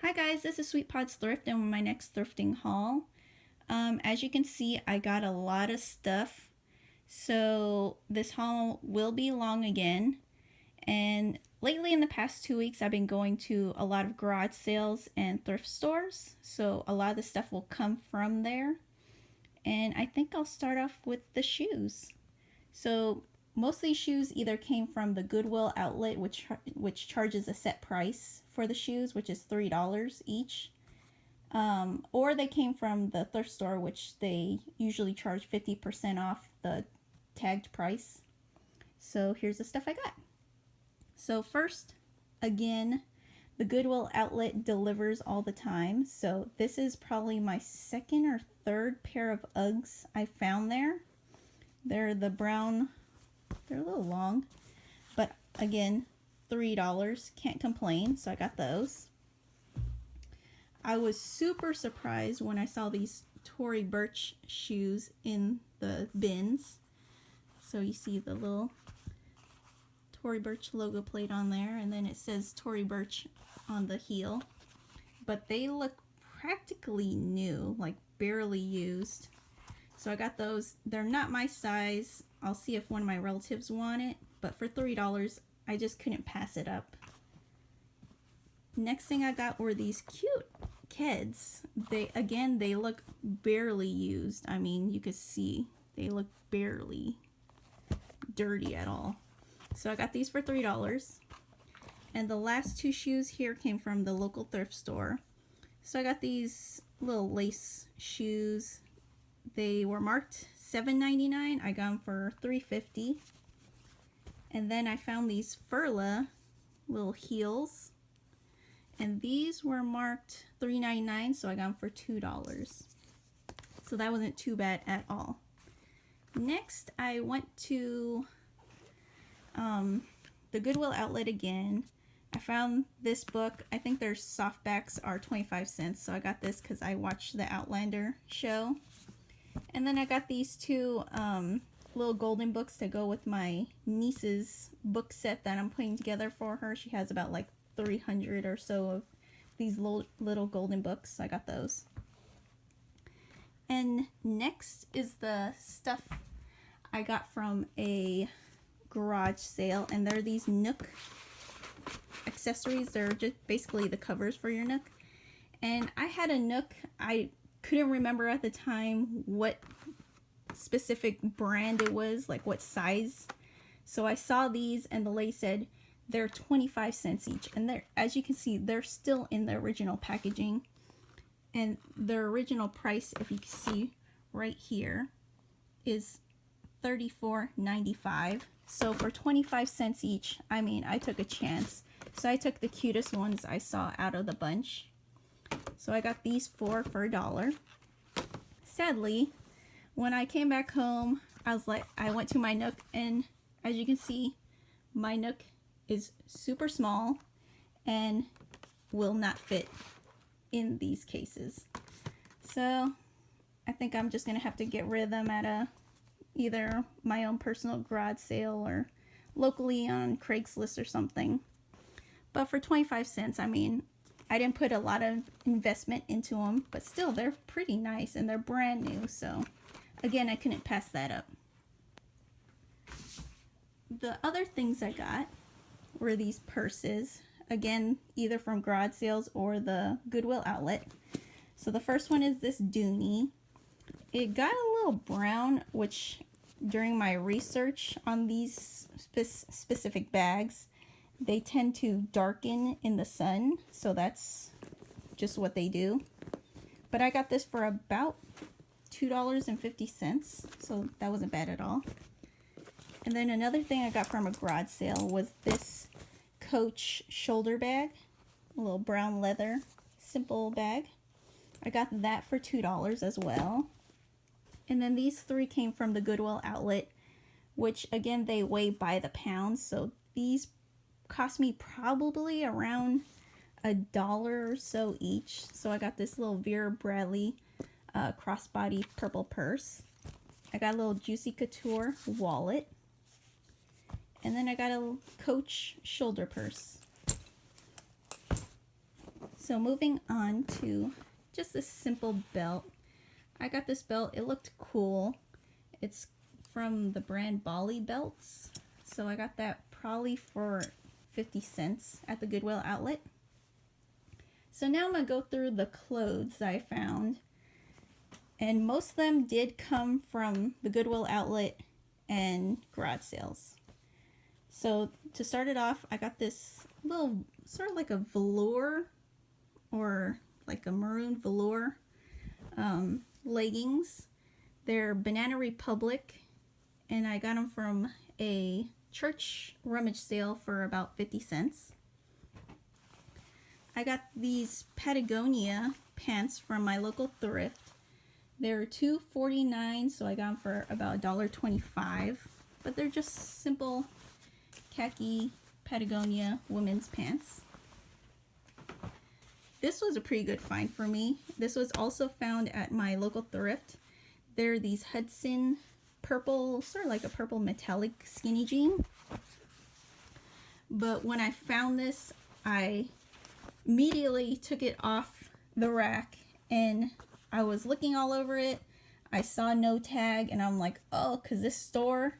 Hi guys, this is Sweet Pod's Thrift and my next thrifting haul. As you can see, I got a lot of stuff, so this haul will be long again. And lately in the past 2 weeks, I've been going to a lot of garage sales and thrift stores, so a lot of the stuff will come from there. And I think I'll start off with the shoes. So most of these shoes either came from the Goodwill outlet, which charges a set price for the shoes, which is $3 each, or they came from the thrift store, which they usually charge 50% off the tagged price. So here's the stuff I got. So first, again, the Goodwill outlet delivers all the time. So this is probably my second or third pair of Uggs I found there. They're the brown, they're a little long, but again, $3, can't complain, so I got those. I was super surprised when I saw these Tory Burch shoes in the bins. So you see the little Tory Burch logo plate on there, and then it says Tory Burch on the heel. But they look practically new, like barely used. So I got those. They're not my size. I'll see if one of my relatives want it, but for $3, I just couldn't pass it up. Next thing I got were these cute Keds. They look barely used. I mean, you could see they look barely dirty at all. So I got these for $3. And the last two shoes here came from the local thrift store. So I got these little lace shoes. They were marked $7.99. I got them for $3.50. And then I found these Furla little heels. And these were marked $3.99, so I got them for $2. So that wasn't too bad at all. Next, I went to the Goodwill outlet again. I found this book. I think their softbacks are 25 cents, so I got this because I watched the Outlander show. And then I got these two little golden books to go with my niece's book set that I'm putting together for her. She has about like 300 or so of these little golden books, so I got those. And next is the stuff I got from a garage sale, and they're these Nook accessories. They're just basically the covers for your Nook. And I had a Nook. I couldn't remember at the time what specific brand it was, like what size. So I saw these and the lady said they're 25 cents each. And they're, as you can see, they're still in the original packaging. And their original price, if you can see right here, is $34.95. So for 25 cents each, I mean, I took a chance. So I took the cutest ones I saw out of the bunch. So I got these four for $1. Sadly, when I came back home, I went to my Nook, and as you can see, my Nook is super small and will not fit in these cases. So I think I'm just gonna have to get rid of them at either my own personal garage sale or locally on Craigslist or something. But for 25 cents, I mean, I didn't put a lot of investment into them, but still, they're pretty nice and they're brand new. So again, I couldn't pass that up. The other things I got were these purses. Again, either from garage sales or the Goodwill outlet. So the first one is this Dooney. It got a little brown, which during my research on these specific bags, they tend to darken in the sun, so that's just what they do. But I got this for about $2.50, so that wasn't bad at all. And then another thing I got from a garage sale was this Coach shoulder bag, a little brown leather, simple bag. I got that for $2 as well. And then these three came from the Goodwill outlet, which again, they weigh by the pound, so these cost me probably around $1 or so each. So I got this little Vera Bradley crossbody purple purse. I got a little Juicy Couture wallet. And then I got a Coach shoulder purse. So moving on to just a simple belt. I got this belt. It looked cool. It's from the brand Bali Belts. So I got that probably for 50 cents at the Goodwill outlet. So now I'm going to go through the clothes I found. And most of them did come from the Goodwill outlet and garage sales. So to start it off, I got this little sort of like a velour or like a maroon velour leggings. They're Banana Republic, and I got them from a church rummage sale for about 50 cents. I got these Patagonia pants from my local thrift. They're $2.49, so I got them for about $1.25. But they're just simple khaki Patagonia women's pants. This was a pretty good find for me. This was also found at my local thrift. They're these Hudson purple, sort of like a purple metallic skinny jean. But when I found this, I immediately took it off the rack and I was looking all over it. I saw no tag and I'm like, oh, because this store,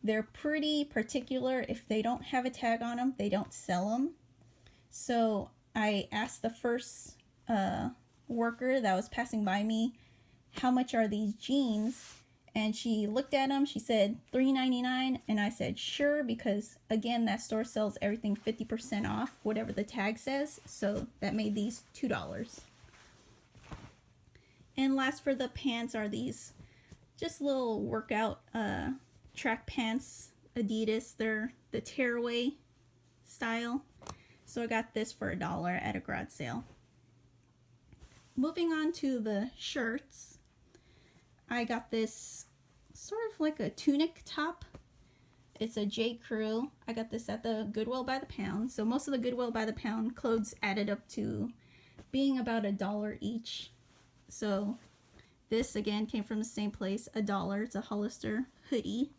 they're pretty particular. If they don't have a tag on them, they don't sell them. So I asked the first worker that was passing by me, how much are these jeans? And she looked at them. She said $3.99, and I said sure, because again, that store sells everything 50% off, whatever the tag says. So that made these $2. And last for the pants are these just little workout track pants, Adidas. They're the tearaway style. So I got this for $1 at a garage sale. Moving on to the shirts, I got this sort of like a tunic top. It's a J. Crew. I got this at the Goodwill by the pound. So most of the Goodwill by the pound clothes added up to being about $1 each. So this again came from the same place, $1. It's a Hollister hoodie.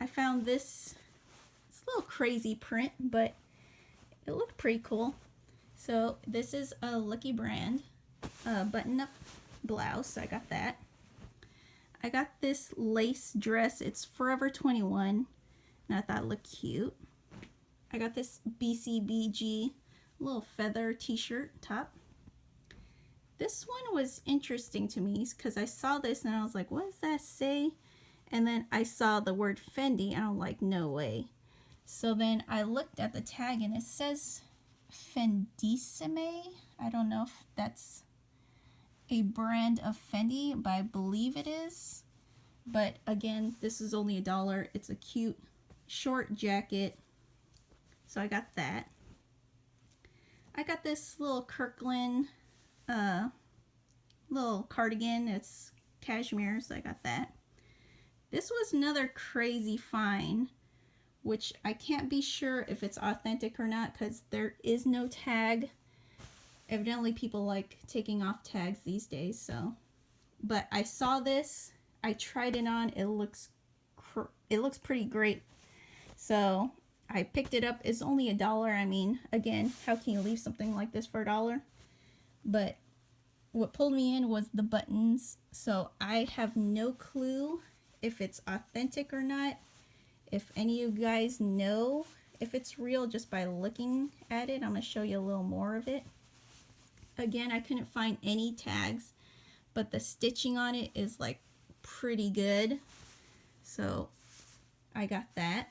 I found this, it's a little crazy print, but it looked pretty cool. So this is a Lucky Brand button-up blouse. So I got that. I got this lace dress. It's Forever 21, and I thought it looked cute. I got this BCBG little feather t-shirt top. This one was interesting to me because I saw this and I was like, what does that say? And then I saw the word Fendi and I'm like, no way. So then I looked at the tag and it says Fendissime. I don't know if that's a brand of Fendi, but I believe it is. But again, this is only $1. It's a cute short jacket. So I got that. I got this little Kirkland little cardigan. It's cashmere, so I got that. This was another crazy find, which I can't be sure if it's authentic or not because there is no tag. Evidently people like taking off tags these days, so. But I saw this, I tried it on, it looks pretty great. So I picked it up. It's only $1. I mean, again, how can you leave something like this for $1? But what pulled me in was the buttons. So I have no clue if it's authentic or not. If any of you guys know if it's real just by looking at it, I'm going to show you a little more of it. Again, I couldn't find any tags, but the stitching on it is like pretty good. So I got that.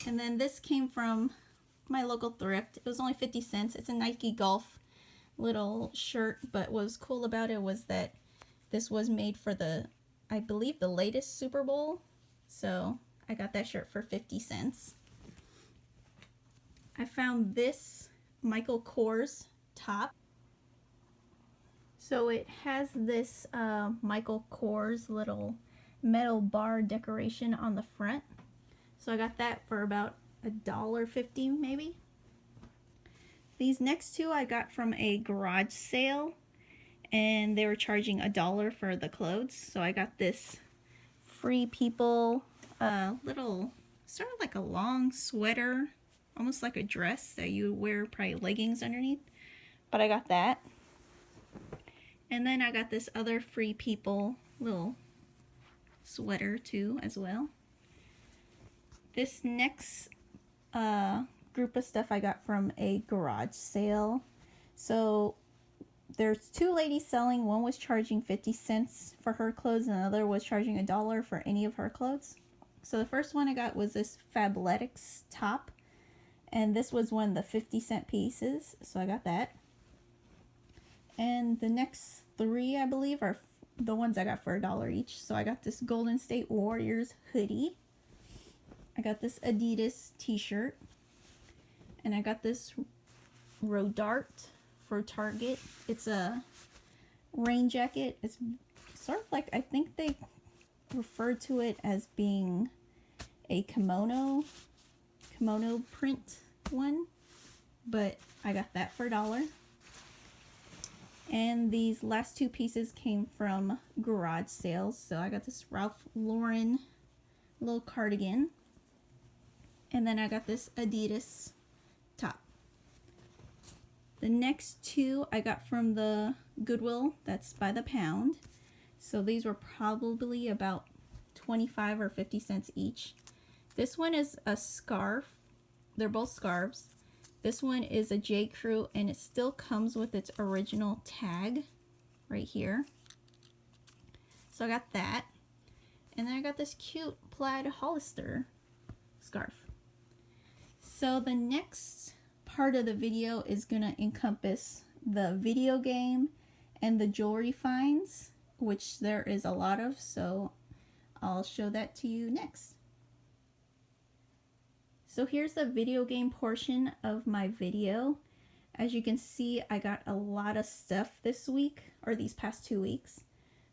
And then this came from my local thrift. It was only 50 cents. It's a Nike Golf little shirt, but what was cool about it was that this was made for the, I believe, the latest Super Bowl. So I got that shirt for 50 cents. I found this Michael Kors top. So it has this Michael Kors little metal bar decoration on the front. So I got that for about $1.50 maybe. These next two I got from a garage sale, and they were charging $1 for the clothes. So I got this Free People little sort of like a long sweater almost like a dress that you wear, probably leggings underneath. But I got that. And then I got this other Free People little sweater too as well. This next group of stuff I got from a garage sale. So there's two ladies selling. One was charging 50 cents for her clothes and the other was charging $1 for any of her clothes. So the first one I got was this Fabletics top, and this was one of the 50-cent pieces, so I got that. And the next three, I believe, are the ones I got for $1 each. So I got this Golden State Warriors hoodie. I got this Adidas t-shirt. And I got this Rodart for Target. It's a rain jacket. It's sort of like, I think they refer to it as being a kimono print one. But I got that for $1. And these last two pieces came from garage sales. So I got this Ralph Lauren little cardigan. And then I got this Adidas top. The next two I got from the Goodwill. That's by the pound. So these were probably about 25 or 50 cents each. This one is a scarf. They're both scarves. This one is a J. Crew, and it still comes with its original tag right here. So I got that. And then I got this cute plaid Hollister scarf. So the next part of the video is going to encompass the video game and the jewelry finds, which there is a lot of, so I'll show that to you next. So here's the video game portion of my video. As you can see, I got a lot of stuff this week, or these past 2 weeks.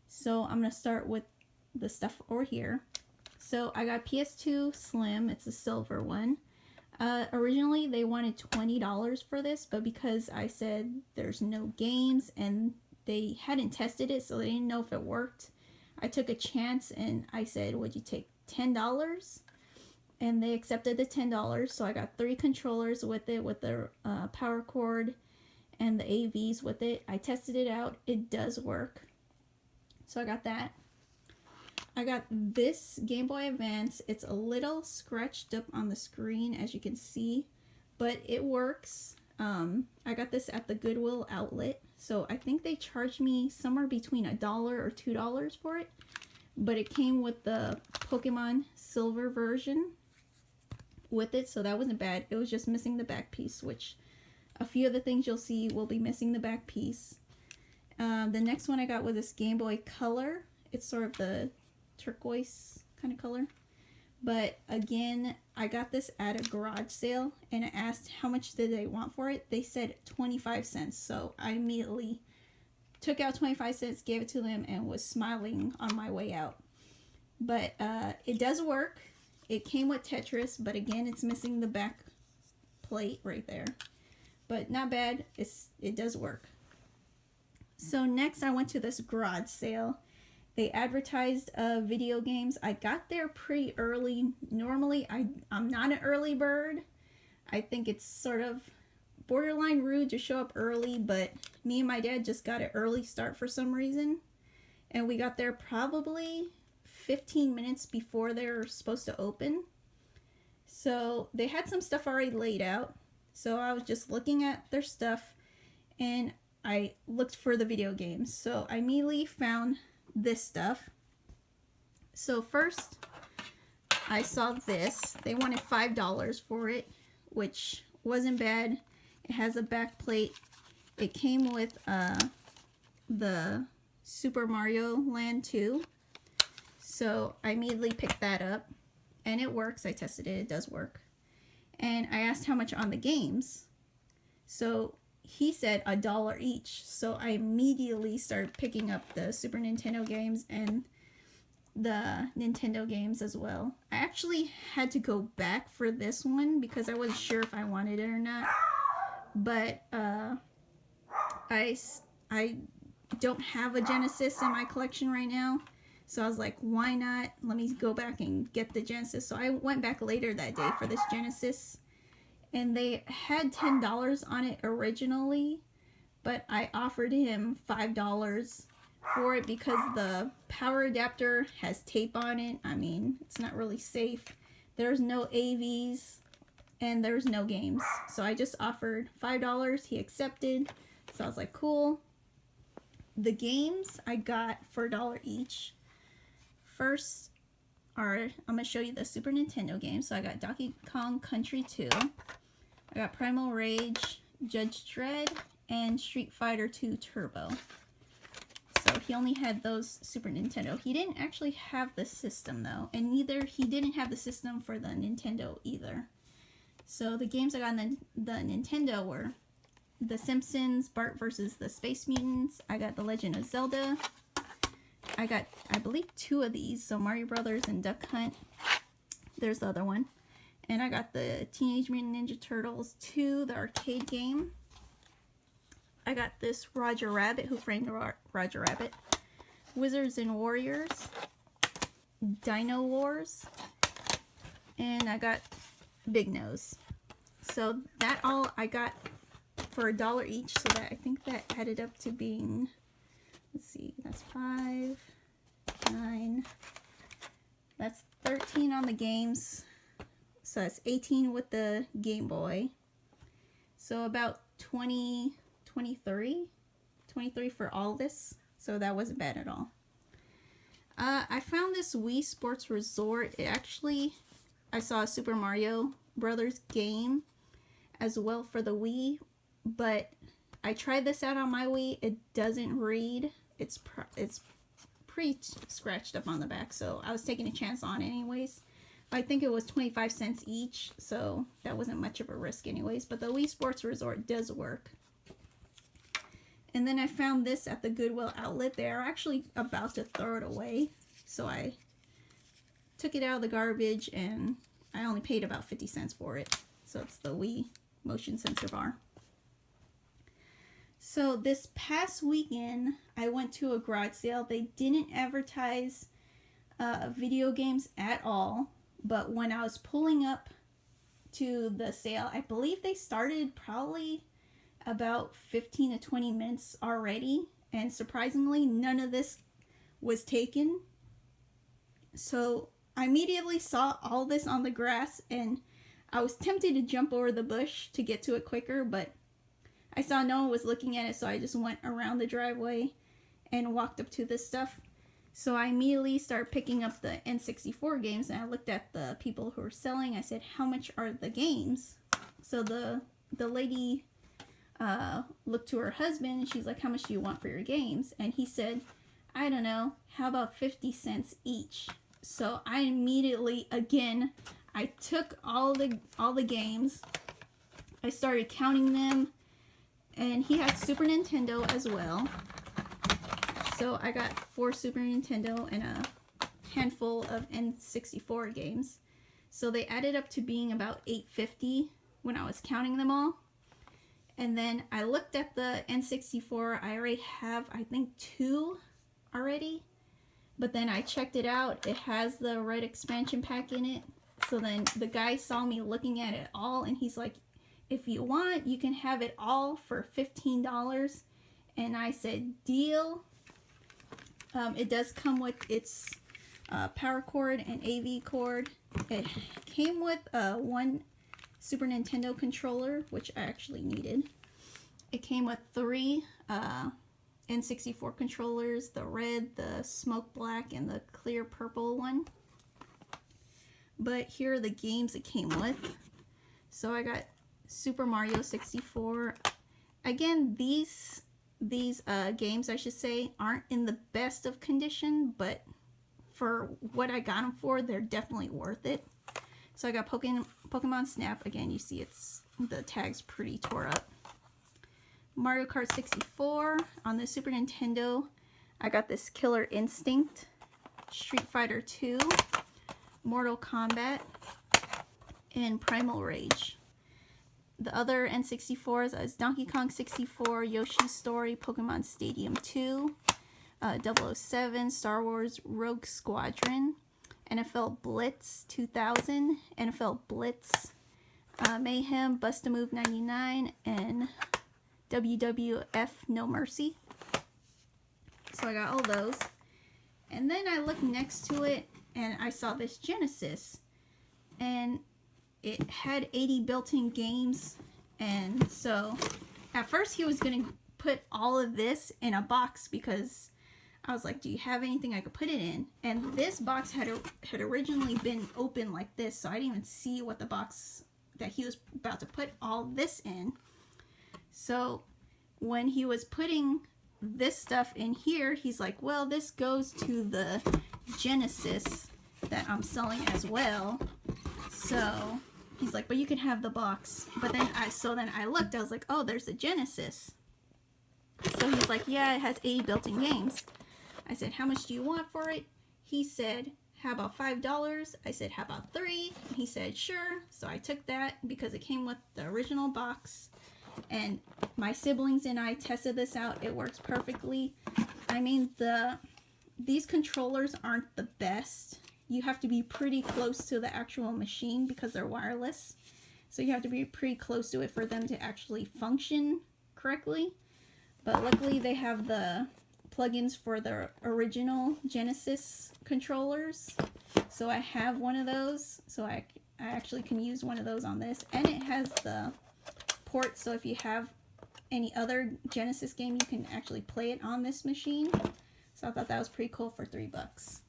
So I'm going to start with the stuff over here. So I got PS2 Slim, it's a silver one. Originally they wanted $20 for this, but because I said there's no games and they hadn't tested it, so they didn't know if it worked, I took a chance and I said, would you take $10? And they accepted the $10, so I got 3 controllers with it, with the power cord and the AVs with it. I tested it out. It does work. So I got that. I got this Game Boy Advance. It's a little scratched up on the screen, as you can see, but it works. I got this at the Goodwill outlet, so I think they charged me somewhere between $1 or $2 for it, but it came with the Pokemon Silver version with it, so that wasn't bad. It was just missing the back piece, which a few of the things you'll see will be missing the back piece. The next one I got was this Game Boy Color. It's sort of the turquoise kind of color, but again, I got this at a garage sale and I asked how much did they want for it. They said 25 cents, so I immediately took out 25 cents, gave it to them, and was smiling on my way out. But it does work. It came with Tetris, but again, it's missing the back plate right there. But not bad. It does work. So next, I went to this garage sale. They advertised video games. I got there pretty early. Normally, I'm not an early bird. I think it's sort of borderline rude to show up early, but me and my dad just got an early start for some reason. And we got there probably 15 minutes before they were supposed to open. So they had some stuff already laid out. So I was just looking at their stuff and I looked for the video games. So I immediately found this stuff. So first I saw this. They wanted $5 for it, which wasn't bad. It has a back plate. It came with the Super Mario Land 2. So I immediately picked that up, and it works. I tested it. It does work. And I asked how much on the games. So he said $1 each. So I immediately started picking up the Super Nintendo games and the Nintendo games as well. I actually had to go back for this one because I wasn't sure if I wanted it or not. But I don't have a Genesis in my collection right now. So I was like, why not? Let me go back and get the Genesis. So I went back later that day for this Genesis. and they had $10 on it originally, but I offered him $5 for it because the power adapter has tape on it. I mean, it's not really safe. There's no AVs and there's no games. So I just offered $5. He accepted. So I was like, cool. The games I got for $1 each. First are, I'm going to show you the Super Nintendo games. So I got Donkey Kong Country 2. I got Primal Rage, Judge Dredd, and Street Fighter 2 Turbo. So he only had those Super Nintendo. He didn't actually have the system though, and neither he didn't have the system for the Nintendo either. So the games I got on the Nintendo were The Simpsons, Bart vs. the Space Mutants. I got The Legend of Zelda. I got, I believe, 2 of these. So Mario Brothers and Duck Hunt. There's the other one. And I got the Teenage Mutant Ninja Turtles 2, the arcade game. I got this Roger Rabbit, Who Framed Roger Rabbit. Wizards and Warriors. Dino Wars. And I got Big Nose. So that all I got for $1 each. So that I think that added up to being, let's see, that's 5, 9, that's 13 on the games. So that's 18 with the Game Boy. So about 23 for all this. So that wasn't bad at all. I found this Wii Sports Resort. It actually, I saw a Super Mario Brothers game as well for the Wii, but I tried this out on my Wii. It doesn't read. It's pretty scratched up on the back, so I was taking a chance on it anyways. I think it was 25 cents each, so that wasn't much of a risk anyways, but the Wii Sports Resort does work. And then I found this at the Goodwill outlet. They're actually about to throw it away, so I took it out of the garbage and I only paid about 50 cents for it. So it's the Wii motion sensor bar. So this past weekend, I went to a garage sale. They didn't advertise video games at all. But when I was pulling up to the sale, I believe they started probably about 15 to 20 minutes already. And surprisingly, none of this was taken. So I immediately saw all this on the grass and I was tempted to jump over the bush to get to it quicker, but I saw no one was looking at it, so I just went around the driveway and walked up to this stuff. So I immediately started picking up the N64 games, and I looked at the people who were selling. I said, how much are the games? So the lady looked to her husband, and she's like, how much do you want for your games? And he said, I don't know, how about 50 cents each? So I immediately, again, I took all the games. I started counting them, and he had Super Nintendo as well. So I got 4 Super Nintendo and a handful of N64 games. So they added up to being about $8.50 when I was counting them all. And then I looked at the N64. I already have, I think, 2 already. But then I checked it out. It has the red expansion pack in it. So then the guy saw me looking at it all, and he's like, if you want, you can have it all for $15. And I said, deal. It does come with its power cord and AV cord. It came with one Super Nintendo controller, which I actually needed. It came with 3 N64 controllers, the red, the smoke black, and the clear purple one. But here are the games it came with. So I got Super Mario 64. Again, these games, I should say, aren't in the best of condition, but for what I got them for, they're definitely worth it. So I got Pokemon Snap. Again, you see the tag's pretty tore up. Mario Kart 64 on the Super Nintendo. I got this Killer Instinct, Street Fighter 2, Mortal Kombat, and Primal Rage. The other N64s is Donkey Kong 64, Yoshi's Story, Pokemon Stadium 2, 007, Star Wars Rogue Squadron, NFL Blitz 2000, NFL Blitz Mayhem, Bust a Move 99, and WWF No Mercy. So I got all those. And then I looked next to it and I saw this Genesis. And it had 80 built-in games. And so at first he was going to put all of this in a box because I was like, do you have anything I could put it in? And this box had originally been open like this, so I didn't even see what the box that he was about to put all this in. So when he was putting this stuff in here, he's like, well, this goes to the Genesis that I'm selling as well. So he's like, but you can have the box. But then I looked, I was like, oh, there's a Genesis. So he's like, yeah, it has 80 built-in games. I said, how much do you want for it? He said, how about $5? I said, how about $3? He said, sure. So I took that because it came with the original box. And my siblings and I tested this out. It works perfectly. I mean, these controllers aren't the best. You have to be pretty close to the actual machine because they're wireless. So you have to be pretty close to it for them to actually function correctly. But luckily they have the plugins for the original Genesis controllers. So I have one of those. So I actually can use one of those on this. And it has the port, so if you have any other Genesis game, you can actually play it on this machine. So I thought that was pretty cool for $3.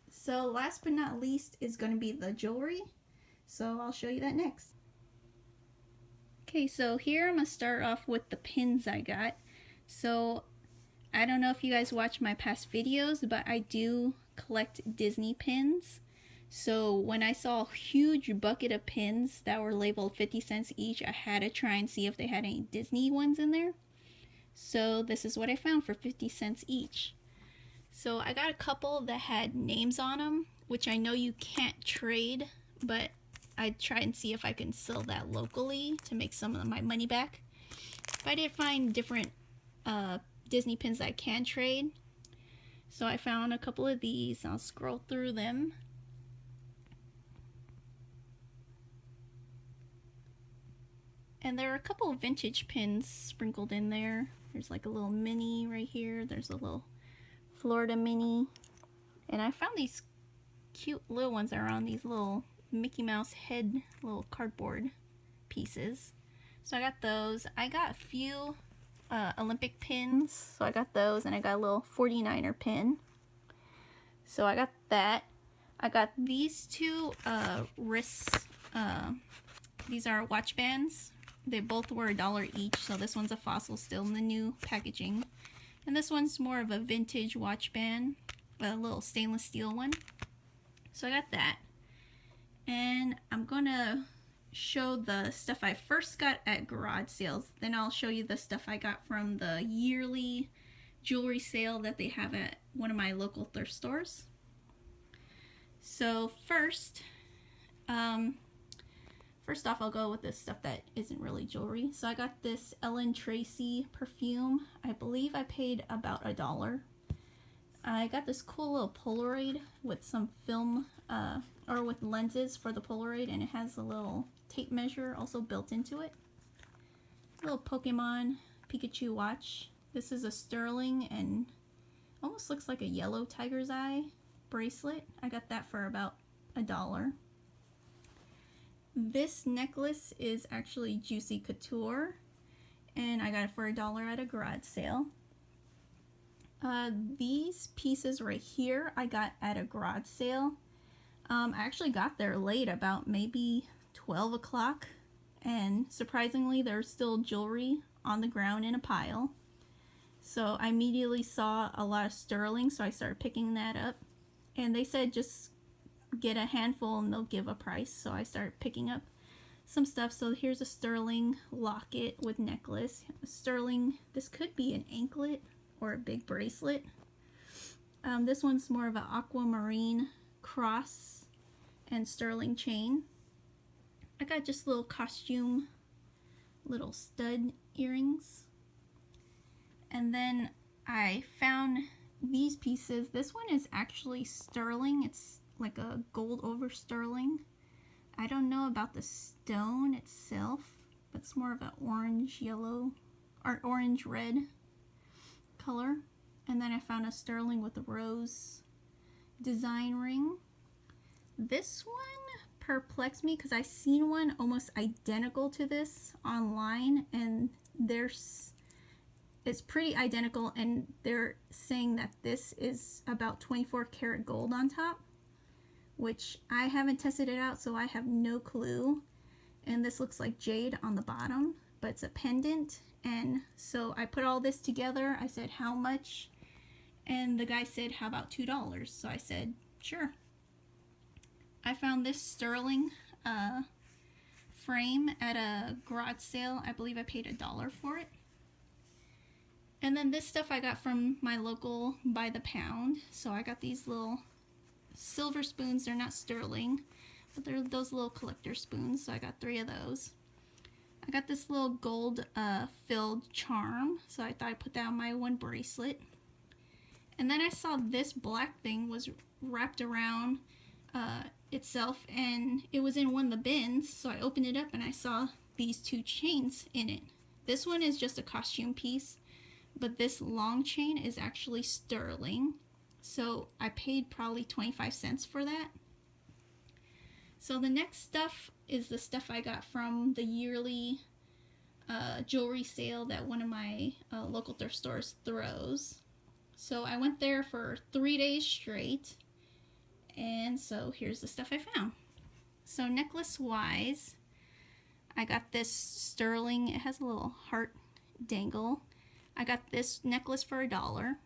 So last but not least is going to be the jewelry. So I'll show you that next. Okay, so here I'm going to start off with the pins I got. So I don't know if you guys watch my past videos, but I do collect Disney pins. So when I saw a huge bucket of pins that were labeled 50 cents each, I had to try and see if they had any Disney ones in there. So this is what I found for 50 cents each. So I got a couple that had names on them, which I know you can't trade, but I'd try and see if I can sell that locally to make some of my money back. But I did find different Disney pins that I can trade. So I found a couple of these. I'll scroll through them. And there are a couple of vintage pins sprinkled in there. There's like a little mini right here. There's a little Florida mini. And I found these cute little ones that are on these little Mickey Mouse head little cardboard pieces. So I got those. I got a few Olympic pins. So I got those, and I got a little 49er pin. So I got that. I got these two wrists. These are watch bands. They both were $1 each, so this one's a fossil, still in the new packaging. And this one's more of a vintage watch band, a little stainless steel one. So I got that. And I'm going to show the stuff I first got at garage sales. Then I'll show you the stuff I got from the yearly jewelry sale that they have at one of my local thrift stores. So first off, I'll go with this stuff that isn't really jewelry. So I got this Ellen Tracy perfume. I believe I paid about $1. I got this cool little Polaroid with some film, or with lenses for the Polaroid, and it has a little tape measure also built into it. Little Pokemon Pikachu watch. This is a sterling and almost looks like a yellow tiger's eye bracelet. I got that for about $1. This necklace is actually Juicy Couture, and I got it for $1 at a garage sale. These pieces right here I got at a garage sale. I actually got there late, about maybe 12 o'clock, and surprisingly there's still jewelry on the ground in a pile. So I immediately saw a lot of sterling, so I started picking that up, and they said just get a handful and they'll give a price. So I started picking up some stuff. So here's a sterling locket with necklace. A sterling, this could be an anklet or a big bracelet. This one's more of an aquamarine cross and sterling chain. I got just little costume, little stud earrings. And then I found these pieces. This one is actually sterling. It's like a gold over sterling. I don't know about the stone itself, but it's more of an orange yellow or orange red color. And then I found a sterling with a rose design ring. This one perplexed me because I seen one almost identical to this online, and it's pretty identical, and they're saying that this is about 24 karat gold on top, which I haven't tested it out, so I have no clue. And this looks like jade on the bottom, but it's a pendant. And so I put all this together. I said, how much? And the guy said, how about $2? So I said, sure. I found this sterling frame at a garage sale. I believe I paid $1 for it. And then this stuff I got from my local by the pound. So I got these little silver spoons. They're not sterling, but they're those little collector spoons. So I got 3 of those. I got this little gold filled charm. So I thought I'd put that on my one bracelet. And then I saw this black thing was wrapped around itself, and it was in one of the bins. So I opened it up and I saw these 2 chains in it. This one is just a costume piece, but this long chain is actually sterling. So I paid probably 25 cents for that. So the next stuff is the stuff I got from the yearly jewelry sale that one of my local thrift stores throws. So I went there for 3 days straight. And so here's the stuff I found. So necklace wise, I got this sterling. It has a little heart dangle. I got this necklace for $1.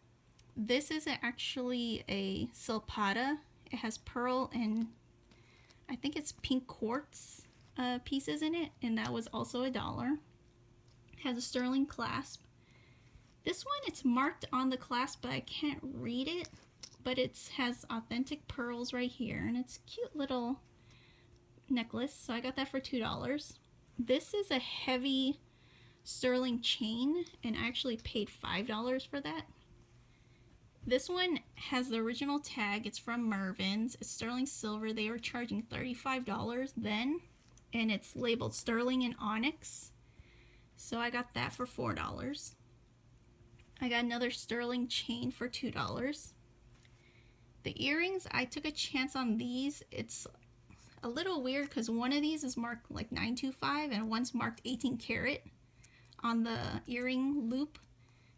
This is actually a silpada. It has pearl and I think it's pink quartz pieces in it, and that was also $1. It has a sterling clasp. This one, it's marked on the clasp, but I can't read it. But it has authentic pearls right here, and it's a cute little necklace. So I got that for $2. This is a heavy sterling chain, and I actually paid $5 for that. This one has the original tag. It's from Mervyn's. It's sterling silver. They were charging $35 then, and it's labeled sterling and onyx. So I got that for $4. I got another sterling chain for $2. The earrings, I took a chance on these. It's a little weird because one of these is marked like 925 and one's marked 18 karat on the earring loop.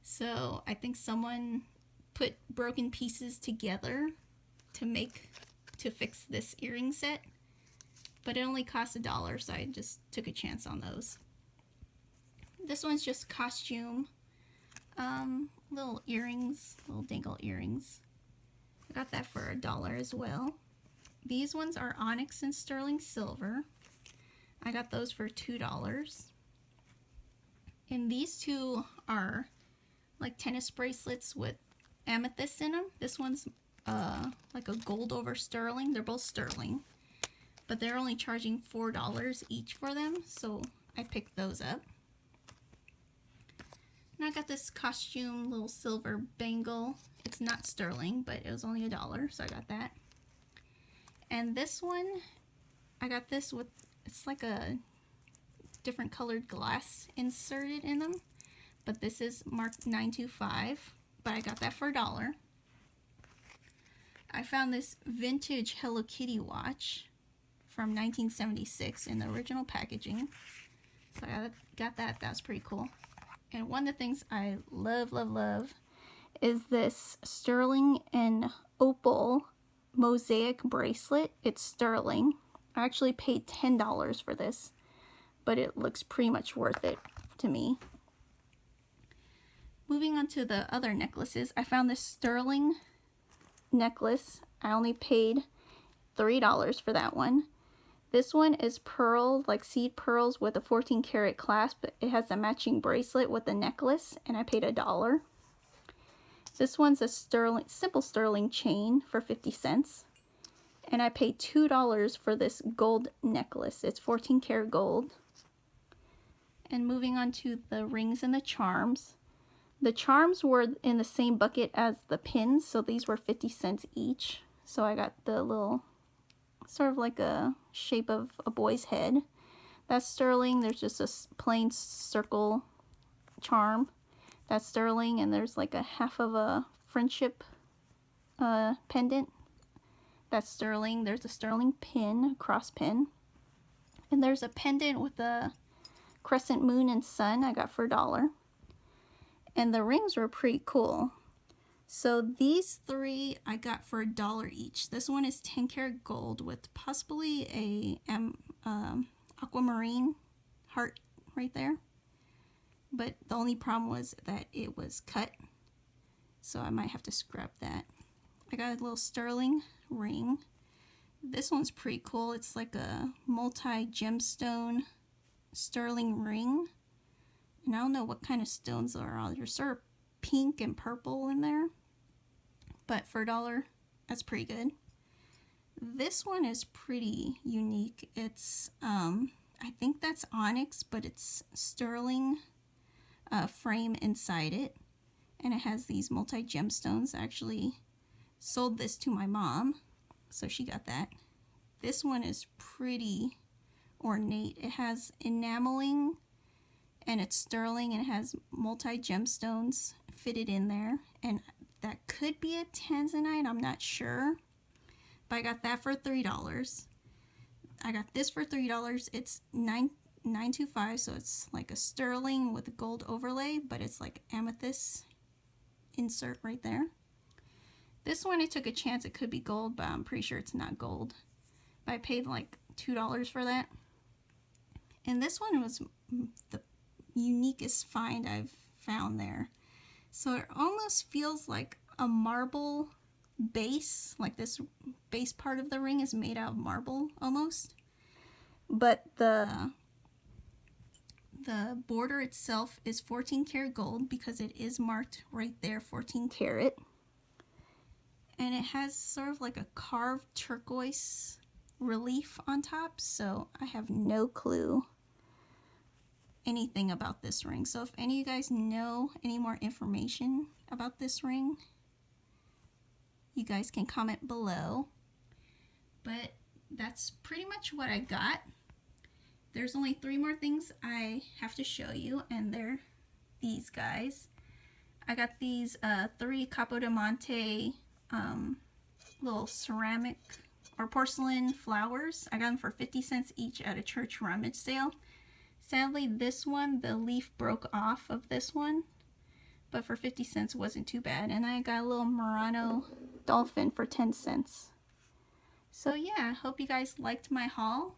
So I think someone put broken pieces together to fix this earring set. But it only cost $1, so I just took a chance on those. This one's just costume. Little earrings, little dangle earrings. I got that for $1 as well. These ones are onyx and sterling silver. I got those for $2. And these 2 are like tennis bracelets with amethyst in them. This one's like a gold over sterling. They're both sterling, but they're only charging $4 each for them, so I picked those up. And I got this costume little silver bangle. It's not sterling, but it was only $1, so I got that. And this one, I got this with, it's like a different colored glass inserted in them, but this is marked 925, but I got that for $1. I found this vintage Hello Kitty watch from 1976 in the original packaging, so I got that. That was pretty cool. And one of the things I love, love, love is this sterling and opal mosaic bracelet. It's sterling. I actually paid $10 for this, but it looks pretty much worth it to me. Moving on to the other necklaces, I found this sterling necklace. I only paid $3 for that one. This one is pearl, like seed pearls with a 14 karat clasp. It has a matching bracelet with the necklace, and I paid $1. This one's a simple sterling chain for 50 cents. And I paid $2 for this gold necklace. It's 14 karat gold. And moving on to the rings and the charms. The charms were in the same bucket as the pins, so these were 50 cents each. So I got the little sort of like a shape of a boy's head. That's sterling. There's just a plain circle charm. That's sterling, and there's like a half of a friendship pendant. That's sterling. There's a sterling pin, cross pin. And there's a pendant with a crescent moon and sun I got for $1. And the rings were pretty cool. So these three I got for $1 each. This one is 10 karat gold with possibly a aquamarine heart right there. But the only problem was that it was cut. So I might have to scrap that. I got a little sterling ring. This one's pretty cool. It's like a multi-gemstone sterling ring. And I don't know what kind of stones there are. There's sort of pink and purple in there. But for $1, that's pretty good. This one is pretty unique. It's, I think that's onyx, but it's sterling frame inside it. And it has these multi-gemstones. I actually sold this to my mom, so she got that. This one is pretty ornate. It has enameling, and it's sterling, and it has multi-gemstones fitted in there. And that could be a tanzanite, I'm not sure. But I got that for $3. I got this for $3. It's $9.25, so it's like a sterling with a gold overlay, but it's like amethyst insert right there. This one I took a chance it could be gold, but I'm pretty sure it's not gold. But I paid like $2 for that. And this one was the uniquest find I've found there. So it almost feels like a marble base, like this base part of the ring is made out of marble almost. But the border itself is 14 karat gold because it is marked right there, 14 karat. And it has sort of like a carved turquoise relief on top, so I have no clue anything about this ring. So if any of you guys know any more information about this ring, you guys can comment below. But that's pretty much what I got. There's only 3 more things I have to show you, and they're these guys. I got these 3 Capo di Monte little ceramic or porcelain flowers. I got them for 50 cents each at a church rummage sale. Sadly, this one, the leaf broke off of this one, but for 50 cents wasn't too bad. And I got a little Murano dolphin for 10 cents. So yeah, hope you guys liked my haul.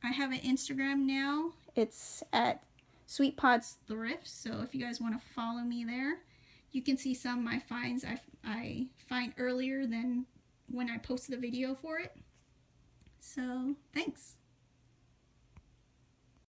I have an Instagram now. It's at Sweet Pods Thrift, so if you guys want to follow me there, you can see some of my finds I find earlier than when I post the video for it. So, thanks.